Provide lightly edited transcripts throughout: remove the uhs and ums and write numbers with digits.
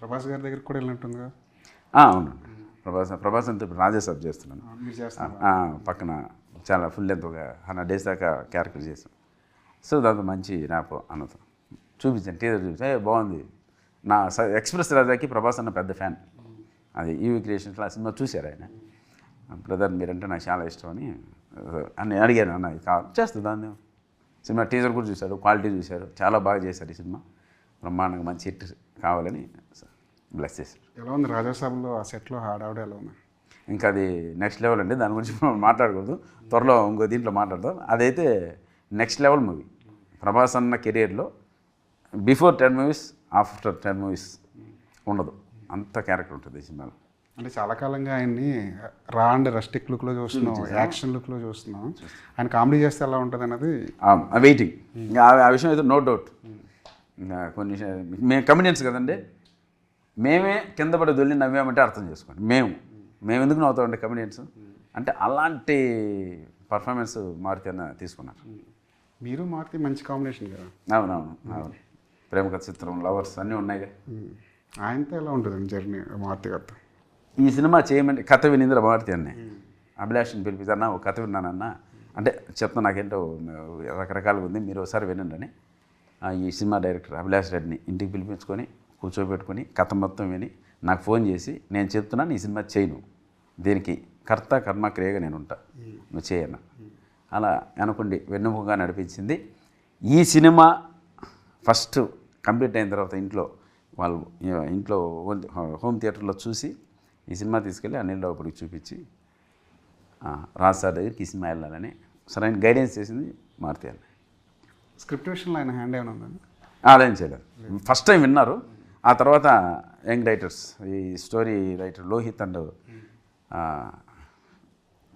ప్రభాస్ గారి దగ్గరికి కూడా వెళ్ళినట్టుందిగా. అవును. ప్రభాస్ అంతా ఇప్పుడు రాజేసాబ్ చేస్తున్నాను. మీరు చేస్తున్నారు. పక్కన చాలా ఫుల్ లెంత్ ఒక 100 days దాకా క్యారెక్టర్ చేసాం. సో దాంతో మంచి ర్యాప్ అన్నతో చూపించాను, టీజర్ చూపించాను, బాగుంది. నా ఎక్స్ప్రెస్ రాజాకి ప్రభాస్ అన్న పెద్ద ఫ్యాన్. అది ఈవీ క్రియేషన్స్లో ఆ సినిమా చూశారు ఆయన. బ్రదర్ మీరంటే నాకు చాలా ఇష్టం అని అడిగాను. అన్న ఇది కావాలి చేస్తుంది దాన్ని. సినిమా టీజర్ కూడా చూశారు, క్వాలిటీ చూశారు, చాలా బాగా చేశారు. ఈ సినిమా బ్రహ్మాండంగా మంచి హిట్ కావాలని బ్లెస్ చేశారు. ఎలా ఉంది రాజాసాబ్లో ఆ సెట్లో హడావుడి ఎలా ఉంది? ఇంకా అది నెక్స్ట్ లెవెల్ అండి, దాని గురించి మనం మాట్లాడకూడదు. త్వరలో ఇంకో దీంట్లో మాట్లాడదాం. అదైతే నెక్స్ట్ లెవెల్ మూవీ. ప్రభాస్ అన్న కెరీర్లో బిఫోర్ 10 movies, ఆఫ్టర్ 10 movies ఉండదు, అంత క్యారెక్టర్ ఉంటుంది ఈ సినిమాలో. అంటే చాలా కాలంగా ఆయన్ని రా అండ్ రస్టిక్ లుక్లో చూస్తున్నాం, యాక్షన్ లుక్లో చూస్తున్నాం. ఆయన కామెడీ చేస్తే ఎలా ఉంటుంది అన్నది వెయిటింగ్. ఇంకా ఆ విషయం అయితే నో డౌట్. ఇంకా కొన్ని మేము కమిడియన్స్ కదండి, మేమే కింద పడి దొల్లి నవ్వామంటే అర్థం చేసుకోండి. మేము ఎందుకు నవ్వుతామండి కమిడియన్స్ అంటే. అలాంటి పర్ఫార్మెన్స్ మారుతి అన్న తీసుకున్నారు. మీరు మారుతి మంచి కాంబినేషన్ కదా. అవును. ప్రేమ కథ చిత్రం, లవర్స్ అన్నీ ఉన్నాయి. ఆయనతో ఎలా ఉంటుందండి జర్నీ మారుతి గారితో? ఈ సినిమా చేయమంటే కథ వినిందిరా మారుతి అన్నీ. అభిలాష్ని పిలిపిస్తారన్నా ఒక కథ విన్నానన్నా అంటే చెప్తా, నాకేంటో రకరకాలుగా ఉంది, మీరు ఒకసారి వినండి అని. ఈ సినిమా డైరెక్టర్ అభిలాష్ రెడ్డిని ఇంటికి పిలిపించుకొని కూర్చోబెట్టుకొని కథ మొత్తం విని నాకు ఫోన్ చేసి, నేను చెప్తున్నాను ఈ సినిమా చేయను, దీనికి కర్త కర్మ క్రియగా నేను ఉంటా, నువ్వు చేయన్నా. అలా అనుకోండి వెన్నెముకగా నడిపించింది. ఈ సినిమా ఫస్ట్ కంప్లీట్ అయిన తర్వాత ఇంట్లో హోమ్ థియేటర్లో చూసి ఈ సినిమా తీసుకెళ్ళి అనిల్ రావుపూడికి చూపించి రాజ్ సార్ దగ్గరికి ఈ సినిమా వెళ్ళాలని సరైన గైడెన్స్ చేసింది మారుతి అన్న. స్క్రిప్ట్ విషయంలో ఆయన హ్యాండ్ ఏమైనా ఉందండి? అదేం చేయలేదు. ఫస్ట్ టైం విన్నారు. ఆ తర్వాత యంగ్ రైటర్స్, ఈ స్టోరీ రైటర్ లోహిత్ అండ్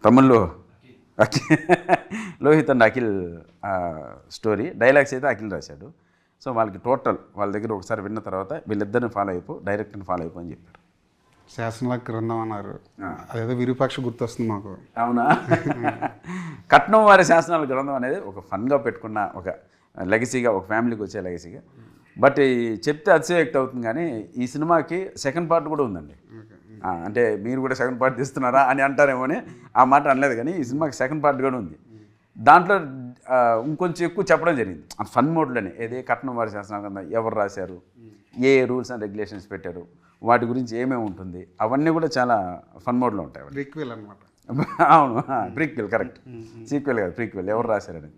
తమిళ్లో Lohit and Akhil story, dialogues అయితే అఖిల్ రాశాడు. సో వాళ్ళకి టోటల్ వాళ్ళ దగ్గర ఒకసారి విన్న తర్వాత వీళ్ళిద్దరిని ఫాలో అయిపో, డైరెక్టర్ని ఫాలో అయిపో అని చెప్పారు. శాసనల గ్రంథం అన్నారు, అదేదో విరూపాక్ష గుర్తొస్తుంది మాకు. అవునా? కట్నం వారి శాసనాల గ్రంథం అనేది ఒక ఫన్గా పెట్టుకున్న ఒక లెగసీగా, ఒక ఫ్యామిలీకి వచ్చే లెగసీగా. బట్ చెప్తే అతిశయోక్తి అవుతుంది, కానీ ఈ సినిమాకి సెకండ్ పార్ట్ కూడా ఉందండి. అంటే మీరు కూడా సెకండ్ పార్ట్ తీస్తున్నారా అని అంటారేమో అని ఆ మాట అనలేదు, కానీ ఈ సినిమాకి సెకండ్ పార్ట్ కూడా ఉంది. దాంట్లో ఇంకొంచెం ఎక్కువ చెప్పడం జరిగింది ఫన్ మోడ్లోనే. ఏదే కట్నం వారి శాసనాల గ్రంథం ఎవరు రాశారు, ఏ రూల్స్ అండ్ రెగ్యులేషన్స్ పెట్టారు, వాటి గురించి ఏమేమి ఉంటుంది, అవన్నీ కూడా చాలా ఫన్ మోడ్లో ఉంటాయి. ప్రీక్వెల్ అనమాట. అవును, ప్రీక్వెల్ కరెక్ట్. సీక్వెల్ కాదు, ప్రీక్వెల్ ఎవరు రాశారని.